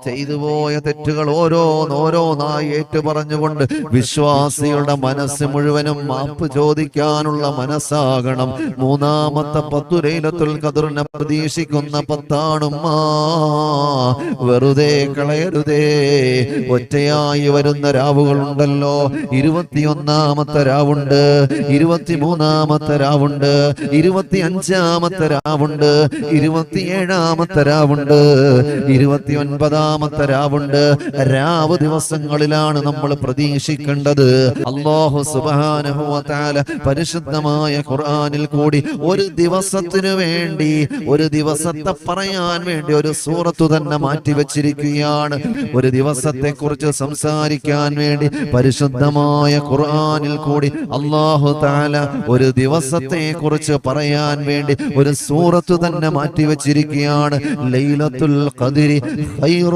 ചെയ്തുപോയ തെറ്റുകൾ ഓരോന്നോരോന്നായി ഏറ്റു പറഞ്ഞുകൊണ്ട് വിശ്വാസികളുടെ മനസ്സ് മുഴുവനും മാപ്പ് ചോദിക്കാനുള്ള മനസ്സാകണം. മൂന്നാമത്തെ 10 ലൈലത്തുൽ ഖദ്റിനെ പ്രതീക്ഷിക്കുന്ന 10 വെറുതെ കളയരുതേ. ഒറ്റയായി വരുന്ന രാവുകളുണ്ടല്ലോ. 21-ാമത്തെ രാവുണ്ട്, 23-ാമത്തെ രാവുണ്ട്, 25-ാമത്തെ രാവുണ്ട്, 27-ാമത്തെ രാവുണ്ട്, 29-ാമത്തെ രാവുണ്ട്. രാവ് ദിവസങ്ങളിലാണ് നമ്മൾ പ്രതീക്ഷിക്കേണ്ടത്. അല്ലാഹു സുബ്ഹാനഹു വ തആല പരിശുദ്ധമായ ഖുർആനിൽ കൂടി ഒരു ദിവസത്തിനു വേണ്ടി, ഒരു ദിവസത്തെ പറയാൻ വേണ്ടി ഒരു സൂറത്ത് തന്നെ മാറ്റി വെച്ചിരിക്കുകയാണ്. ഒരു ദിവസത്തെ കുറിച്ച് സംസാരിക്കാൻ വേണ്ടി പരിശുദ്ധമായ ഖുർആനിൽ കൂടി അല്ലാഹു തആല ഒരു ദിവസത്തെ കുറിച്ച് പറയാൻ വേണ്ടി ഒരു സൂറത്ത് തന്നെ മാറ്റി വെച്ചിരിക്കുകയാണ്. ലൈലത്തുൽ ഖദ്രി ഖൈറും